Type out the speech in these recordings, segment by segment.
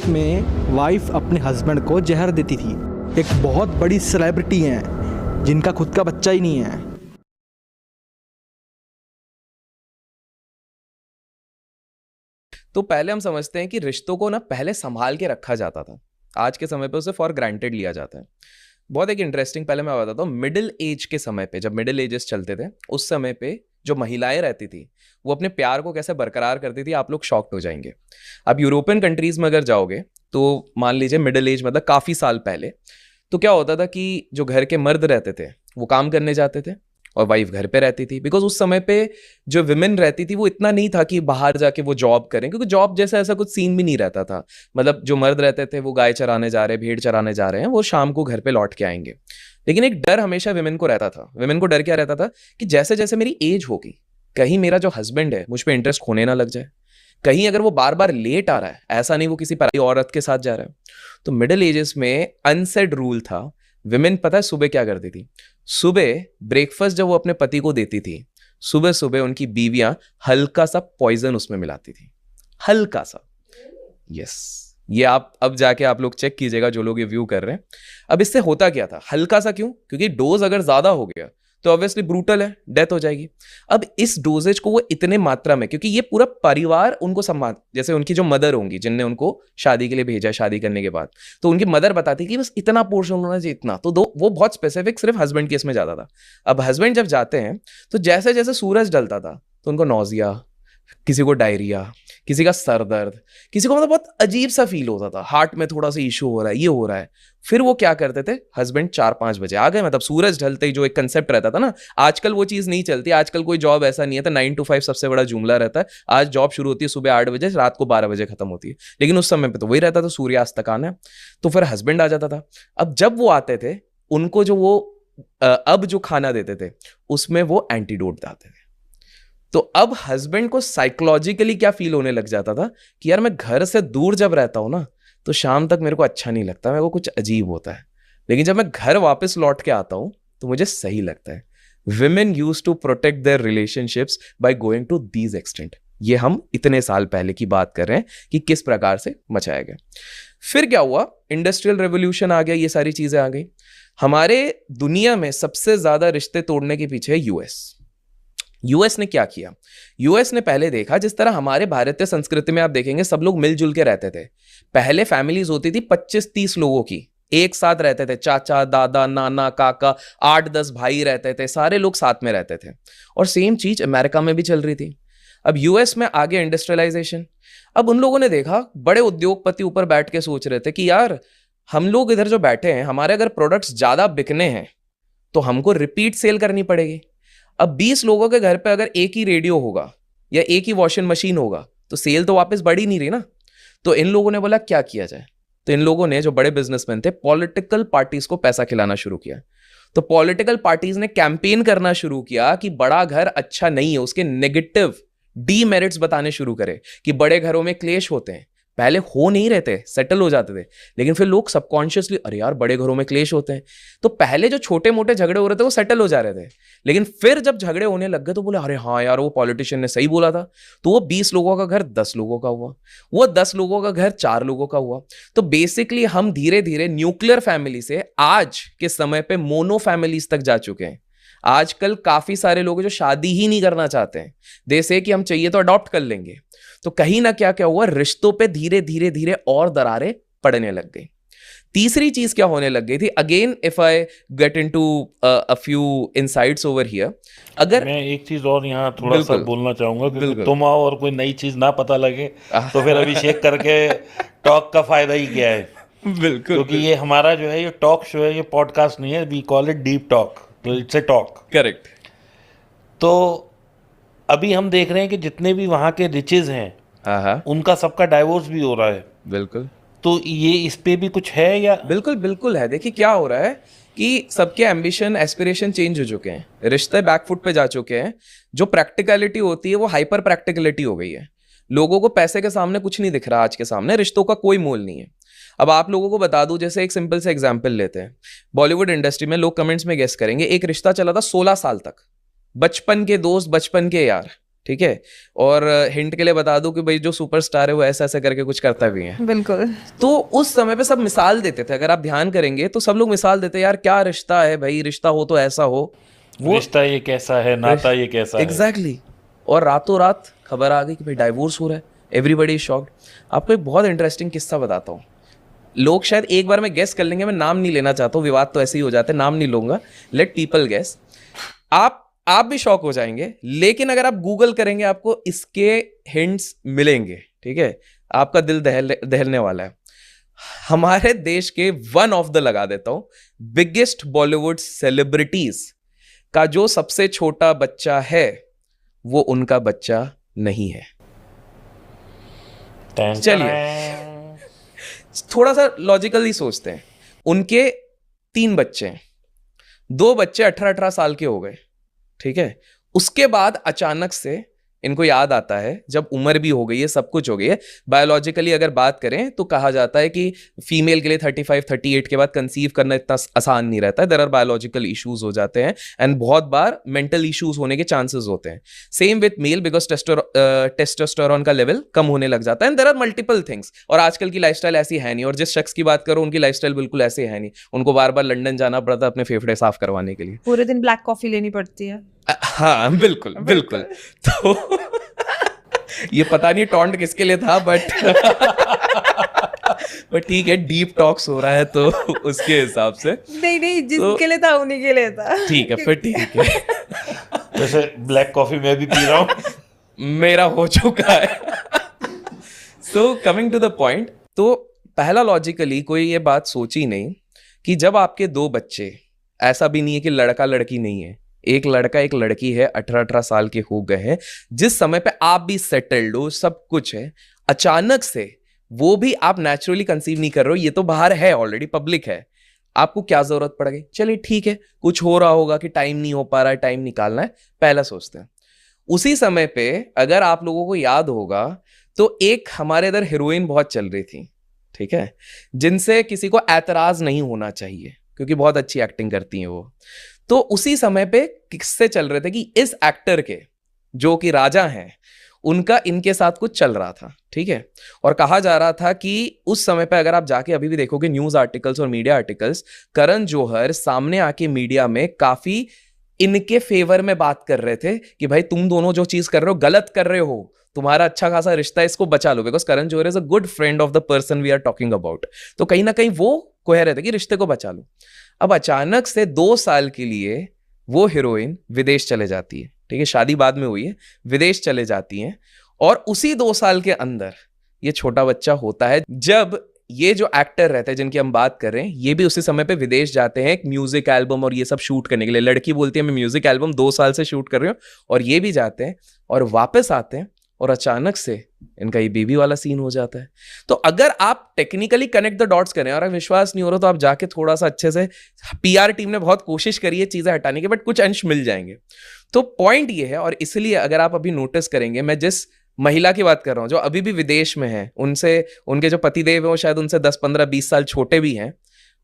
में वाइफ अपने हस्बैंड को जहर देती थी। एक बहुत बड़ी सेलिब्रिटी हैं जिनका खुद का बच्चा ही नहीं है। तो पहले हम समझते हैं कि रिश्तों को ना पहले संभाल के रखा जाता था, आज के समय पे उसे फॉर ग्रांटेड लिया जाता है। बहुत एक इंटरेस्टिंग, पहले मैं बताता हूँ, मिडिल एज के समय पे, जब मिडिल एजेस चलते थे, उस समय पे जो महिलाएं रहती थी वो अपने प्यार को कैसे बरकरार करती थी, आप लोग शॉक्ड हो जाएंगे। आप यूरोपियन कंट्रीज में अगर जाओगे तो मान लीजिए मिडिल एज मतलब काफी साल पहले, तो क्या होता था कि जो घर के मर्द रहते थे वो काम करने जाते थे और वाइफ घर पे रहती थी। बिकॉज उस समय पे जो विमेन रहती थी वो इतना नहीं था कि बाहर जाके वो जॉब करें, क्योंकि जॉब जैसा ऐसा कुछ सीन भी नहीं रहता था। मतलब जो मर्द रहते थे वो गाय चराने जा रहे हैं, भेड़ चराने जा रहे हैं, वो शाम को घर पे लौट के आएंगे। लेकिन एक डर हमेशा विमेन को रहता था। विमेन को डर क्या रहता था कि जैसे जैसे मेरी एज होगी, कहीं मेरा जो हस्बैंड है मुझ पर इंटरेस्ट खोने ना लग जाए, कहीं अगर वो बार बार लेट आ रहा है, ऐसा नहीं वो किसी पराई औरत के साथ जा रहा है। तो मिडिल एजेस में अनसेड रूल था, विमेन पता है सुबह क्या करती थी? सुबह ब्रेकफास्ट जब वो अपने पति को देती थी, सुबह सुबह उनकी बीवियां हल्का सा पॉइजन उसमें मिलाती थी, हल्का सा। यस, ये आप अब जाके आप लोग चेक कीजिएगा जो लोग ये व्यू कर रहे हैं। अब इससे होता क्या था? हल्का सा क्यों? क्योंकि डोज अगर ज्यादा हो गया तो ऑब्वियसली ब्रूटल है, डेथ हो जाएगी। अब इस डोजेज को वो इतने मात्रा में, क्योंकि ये पूरा परिवार उनको सम्मान, जैसे उनकी जो मदर होंगी जिनने उनको शादी के लिए भेजा, शादी करने के बाद, तो उनकी मदर बताती कि बस इतना पोर्शन होना चाहिए, इतना। तो वो बहुत स्पेसिफिक सिर्फ हस्बैंड केस में जाता था। अब हस्बैंड जब जाते हैं तो जैसे जैसे सूरज ढलता था तो उनको नौजिया, किसी को डायरिया, किसी का सर दर्द, किसी को मतलब बहुत अजीब सा फील होता था, हार्ट में थोड़ा सा इशू हो रहा है, ये हो रहा है। फिर वो क्या करते थे? हस्बैंड 4-5 बजे आ गए, मतलब सूरज ढलते ही जो एक कंसेप्ट रहता था ना, आजकल वो चीज नहीं चलती। आजकल कोई जॉब ऐसा नहीं है, तो 9 to 5 सबसे बड़ा जुमला रहता है। आज जॉब शुरू होती है सुबह 8 बजे, रात को 12 बजे खत्म होती है, लेकिन उस समय पे तो वही रहता था, सूर्यास्त तक आना है। तो फिर हस्बैंड आ जाता था। अब जब वो आते थे, उनको जो वो अब जो खाना देते थे उसमें वो एंटीडोट डालते थे। तो अब हस्बैंड को साइकोलॉजिकली क्या फील होने लग जाता था कि यार मैं घर से दूर जब रहता हूं ना तो शाम तक मेरे को अच्छा नहीं लगता, मेरे को कुछ अजीब होता है, लेकिन जब मैं घर वापस लौट के आता हूं तो मुझे सही लगता है। Women used to protect their relationships by going to these extent. ये हम इतने साल पहले की बात कर रहे हैं कि किस प्रकार से मचाया गया। फिर क्या हुआ? इंडस्ट्रियल रेवोल्यूशन आ गया, ये सारी चीजें आ गई। हमारे दुनिया में सबसे ज्यादा रिश्ते तोड़ने के पीछे है यूएस ने क्या किया? यूएस ने पहले देखा, जिस तरह हमारे भारतीय संस्कृति में आप देखेंगे सब लोग मिलजुल के रहते थे। पहले फैमिलीज होती थी 25-30 लोगों की, एक साथ रहते थे, चाचा, दादा, नाना, काका, 8-10 भाई रहते थे, सारे लोग साथ में रहते थे। और सेम चीज अमेरिका में भी चल रही थी। अब यूएस में आगे इंडस्ट्रियलाइजेशन। अब उन लोगों ने देखा, बड़े उद्योगपति ऊपर बैठ के सोच रहे थे कि यार हम लोग इधर जो बैठे हैं, हमारे अगर प्रोडक्ट्स ज्यादा बिकने हैं तो हमको रिपीट सेल करनी पड़ेगी। अब 20 लोगों के घर पे अगर एक ही रेडियो होगा या एक ही वॉशिंग मशीन होगा तो सेल तो वापस बढ़ ही नहीं रही ना। तो इन लोगों ने बोला क्या किया जाए? तो इन लोगों ने, जो बड़े बिजनेसमैन थे, पॉलिटिकल पार्टीज को पैसा खिलाना शुरू किया। तो पॉलिटिकल पार्टीज ने कैंपेन करना शुरू किया कि बड़ा घर अच्छा नहीं है, उसके नेगेटिव डीमेरिट्स बताने शुरू करे कि बड़े घरों में क्लेश होते हैं। पहले हो नहीं रहते, सेटल हो जाते थे, लेकिन फिर लोग सबकॉन्शियसली, अरे यार बड़े घरों में क्लेश होते हैं। तो पहले जो छोटे मोटे झगड़े हो रहे थे वो सेटल हो जा रहे थे, लेकिन फिर जब झगड़े होने लग गए तो बोले अरे हाँ यार वो पॉलिटिशियन ने सही बोला था। तो वो 20 लोगों का घर 10 लोगों का हुआ, वो 10 लोगों का घर 4 लोगों का हुआ। तो बेसिकली हम धीरे धीरे न्यूक्लियर फैमिली से आज के समय पे मोनो फैमिलीज तक जा चुके हैं। आजकल काफी सारे लोग जो शादी ही नहीं करना चाहते हैं, दे से कि हम चाहिए तो अडॉप्ट कर लेंगे। तो कहीं ना क्या हुआ, रिश्तों पे धीरे धीरे धीरे और दरारें पड़ने लग गई। तीसरी चीज क्या होने लग गई थी? Again if I get into a few insights over here, अगर मैं एक चीज और यहाँ थोड़ा सा बोलना चाहूंगा, क्योंकि तुम आओ और कोई नई चीज ना पता लगे तो फिर अभिषेक करके टॉक का फायदा ही क्या है। बिल्कुल, क्योंकि ये हमारा जो है ये टॉक शो है, ये पॉडकास्ट नहीं है। We call it deep talk, तो इट्स ए टॉक। करेक्ट। तो अभी हम देख रहे हैं कि जितने भी वहाँ के रिचेज हैं उनका सबका डाइवोर्स भी हो रहा है। बिल्कुल। तो ये इस पे भी कुछ है या? बिल्कुल बिल्कुल है। देखिए क्या हो रहा है कि सबके एम्बिशन, एस्पिरेशन चेंज हो चुके हैं, रिश्ते बैकफुट पे जा चुके हैं। जो प्रैक्टिकलिटी होती है वो हाइपर प्रैक्टिकलिटी हो गई है। लोगों को पैसे के सामने कुछ नहीं दिख रहा, आज के सामने रिश्तों का कोई मोल नहीं है। अब आप लोगों को बता दूं, जैसे एक सिंपल से एग्जांपल लेते हैं, बॉलीवुड इंडस्ट्री में लोग कमेंट्स में गेस करेंगे, एक रिश्ता चला था 16 साल तक, बचपन के दोस्त, बचपन के यार, ठीक है। और हिंट के लिए बता दूं कि भाई जो सुपरस्टार है वो ऐसा ऐसा करके कुछ करता भी है। बिल्कुल। तो उस समय पे सब मिसाल देते थे, अगर आप ध्यान करेंगे तो सब लोग मिसाल देते यार क्या रिश्ता है भाई, रिश्ता हो तो ऐसा हो, वो रिश्ता ये कैसा है, नाता ये कैसा है। एग्जैक्टली। और रातों रात खबर आ गई कि भाई डाइवोर्स हो रहा है, एवरीबडी इज शॉक्ड। आपको एक बहुत इंटरेस्टिंग किस्सा बताता हूँ, लोग शायद एक बार में गेस कर लेंगे, मैं नाम नहीं लेना चाहता हूँ, विवाद तो ऐसे ही हो जाते हैं, नाम नहीं लूंगा, लेट पीपल गेस। आप भी शॉक हो जाएंगे, लेकिन अगर आप गूगल करेंगे आपको इसके हिंट्स मिलेंगे, ठीक है, आपका दिल दहलने वाला है। हमारे देश के वन ऑफ द, लगा देता हूं, बिगेस्ट बॉलीवुड सेलिब्रिटीज का जो सबसे छोटा बच्चा है वो उनका बच्चा नहीं है। चलिए थोड़ा सा लॉजिकली सोचते हैं, उनके 3 बच्चे हैं, 2 बच्चे 18-18 साल के हो गए, ठीक है। उसके बाद अचानक से इनको याद आता है, जब उम्र भी हो गई है, सब कुछ हो गई है, बायोलॉजिकली अगर बात करें तो कहा जाता है कि फीमेल के लिए 35-38 के बाद कंसीव करना इतना आसान नहीं रहता है, देयर आर बायोलॉजिकल इश्यूज हो जाते हैं एंड बहुत बार मेंटल इश्यूज होने के चांसेस होते हैं। Same with male, because testosterone का लेवल कम होने लग जाता है and there are multiple things. और आजकल की लाइफस्टाइल ऐसी है नहीं, और जिस शख्स की बात करो उनकी लाइफस्टाइल बिल्कुल ऐसे है नहीं, उनको बार बार लंदन जाना पड़ता है अपने फेफड़े साफ करवाने के लिए, पूरे दिन ब्लैक कॉफी लेनी पड़ती है। हाँ बिल्कुल बिल्कुल। तो ये पता नहीं टॉन्ट किसके लिए था, बट ठीक है, डीप टॉक्स हो रहा है तो उसके हिसाब से नहीं जिसके लिए था उन्हीं के लिए था। ठीक है फिर, ठीक है। जैसे ब्लैक कॉफी मैं भी पी रहा हूँ, मेरा हो चुका है। So coming to the point, तो पहला लॉजिकली कोई ये बात सोची नहीं कि जब आपके 2 बच्चे, ऐसा भी नहीं है कि लड़का लड़की नहीं है, एक लड़का एक लड़की है, 18-18 साल के हो गए हैं, जिस समय पे आप भी सेटल्ड हो, सब कुछ है, अचानक से वो भी आप नेचुरली कंसीव नहीं कर रहे हो, ये तो बाहर है ऑलरेडी, पब्लिक है, आपको क्या जरूरत पड़ गई? चलिए ठीक है, कुछ हो रहा होगा कि टाइम नहीं हो पा रहा है, टाइम निकालना है, पहला सोचते हैं। उसी समय पे अगर आप लोगों को याद होगा तो एक हमारे इधर हीरोइन बहुत चल रही थी, ठीक है, जिनसे किसी को एतराज नहीं होना चाहिए क्योंकि बहुत अच्छी एक्टिंग करती हैं वो। तो उसी समय पे किससे चल रहे थे कि इस एक्टर के, जो कि राजा हैं, उनका इनके साथ कुछ चल रहा था, ठीक है। और कहा जा रहा था कि उस समय पे अगर आप जाके अभी भी देखोगे न्यूज आर्टिकल्स और मीडिया आर्टिकल्स, करण जौहर सामने आके मीडिया में काफी इनके फेवर में बात कर रहे थे कि भाई तुम दोनों जो चीज कर रहे हो गलत कर रहे हो, तुम्हारा अच्छा खासा रिश्ता है, इसको बचा लो, because Karan Johar is a good friend of the person we are talking about. तो कहीं ना कहीं वो कह रहे थे कि रिश्ते को बचा लो। अब अचानक से 2 साल के लिए वो हीरोइन विदेश चले जाती है, ठीक है, शादी बाद में हुई है, विदेश चले जाती हैं, और उसी 2 साल के अंदर ये छोटा बच्चा होता है। जब ये जो एक्टर रहते हैं जिनकी हम बात कर रहे हैं, ये भी उसी समय पे विदेश जाते हैं एक म्यूजिक एल्बम और ये सब शूट करने के लिए। लड़की बोलती है मैं म्यूजिक एल्बम 2 साल से शूट कर रही हूँ, और ये भी जाते हैं और वापस आते हैं, और अचानक से इनका ये बेबी वाला सीन हो जाता है। तो अगर आप टेक्निकली कनेक्ट द डॉट्स करें और विश्वास नहीं हो रहा तो आप जाके थोड़ा सा अच्छे से, पीआर टीम ने बहुत कोशिश करी है चीजें हटाने की, बट कुछ अंश मिल जाएंगे। तो पॉइंट ये है, और इसलिए अगर आप अभी नोटिस करेंगे, मैं जिस महिला की बात कर रहा हूं जो अभी भी विदेश में है, उनसे उनके जो पतिदेव है वो शायद उनसे 10-15-20 साल छोटे भी हैं,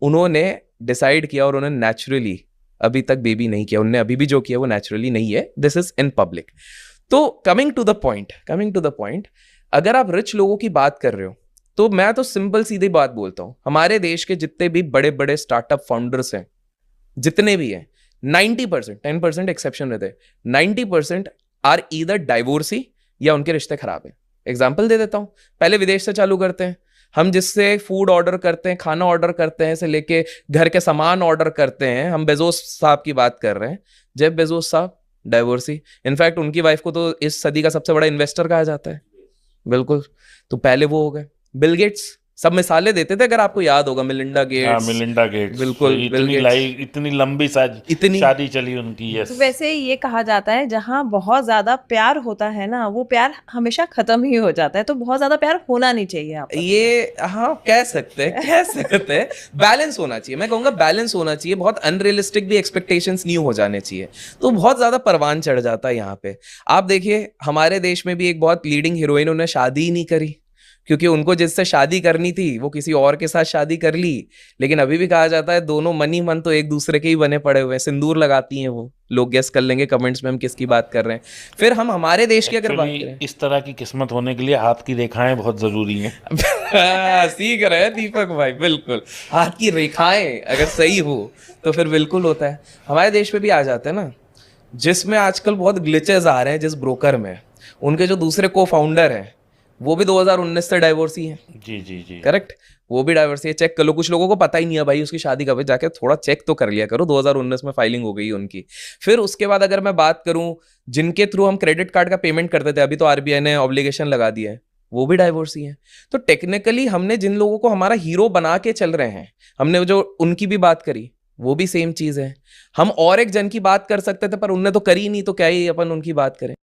उन्होंने डिसाइड किया और उन्होंने नेचुरली अभी तक बेबी नहीं किया, उन्होंने अभी भी जो किया वो नेचुरली नहीं है, दिस इज इन पब्लिक। तो कमिंग टू द पॉइंट, अगर आप रिच लोगों की बात कर रहे हो तो मैं तो सिंपल सीधी बात बोलता हूं, हमारे देश के जितने भी बड़े बड़े स्टार्टअप फाउंडर्स हैं, जितने भी हैं, 90%, 10% एक्सेप्शन रहते हैं, 90% आर ईदर डाइवोर्सी या उनके रिश्ते खराब हैं। एग्जाम्पल दे देता हूं, पहले विदेश से चालू करते हैं। हम जिससे फूड ऑर्डर करते हैं, खाना ऑर्डर करते हैं, से लेके घर के सामान ऑर्डर करते हैं, हम बेजोस साहब की बात कर रहे हैं, जेफ बेजोस साहब, डाइवोर्सी। इनफैक्ट उनकी वाइफ को तो इस सदी का सबसे बड़ा इन्वेस्टर कहा जाता है। बिल्कुल, तो पहले वो हो गए। बिल गेट्स, सब मिसालें देते थे अगर आपको याद होगा, मिलिंडा गेट्स, बिल्कुल, इतनी लंबी शादी चली उनकी। यस। तो वैसे ये कहा जाता है जहाँ बहुत ज्यादा प्यार होता है ना, वो प्यार हमेशा खत्म ही हो जाता है, तो बहुत ज्यादा प्यार होना नहीं चाहिए आप। ये हाँ कह सकते हैं बैलेंस होना चाहिए, मैं कहूँगा बैलेंस होना चाहिए, बहुत अनरियलिस्टिक भी एक्सपेक्टेशंस नहीं हो जाने चाहिए, तो बहुत ज्यादा परवान चढ़ जाता है यहाँ पे। आप देखिए हमारे देश में भी एक बहुत लीडिंग हीरोइन, उन्हें शादी ही नहीं करी क्योंकि उनको जिससे शादी करनी थी वो किसी और के साथ शादी कर ली। लेकिन अभी भी कहा जाता है दोनों मन ही मन तो एक दूसरे के ही बने पड़े हुए हैं, सिंदूर लगाती हैं वो। लोग गेस कर लेंगे कमेंट्स में हम किसकी बात कर रहे हैं। फिर हम हमारे देश की अगर बात करें, इस तरह की किस्मत होने के लिए हाथ की रेखाएं बहुत जरूरी हैं। सीख रहे हैं दीपक भाई, बिल्कुल। हाथ की रेखाएं अगर सही हो तो फिर बिल्कुल होता है। हमारे देश में भी आ जाते हैं ना, जिसमें आजकल बहुत ग्लिचेस आ रहे हैं जिस ब्रोकर में, उनके जो दूसरे को फाउंडर हैं वो भी 2019 से डाइवोर्सी हैं। जी जी जी, करेक्ट, वो भी डाइवोर्सी है। चेक कर लो, कुछ लोगों को पता ही नहीं है भाई उसकी शादी कब है, जाके थोड़ा चेक तो कर लिया करो। 2019 में फाइलिंग हो गई उनकी। फिर उसके बाद अगर मैं बात करूं जिनके थ्रू हम क्रेडिट कार्ड का पेमेंट करते थे, अभी तो आरबीआई ने ऑब्लिगेशन लगा दिया है, वो भी डाइवोर्सी है। तो टेक्निकली हमने जिन लोगों को हमारा हीरो बना के चल रहे हैं, हमने जो उनकी भी बात करी, वो भी सेम चीज है। हम और एक जन की बात कर सकते थे पर उनने तो करी नहीं, तो क्या ही अपन उनकी बात करें।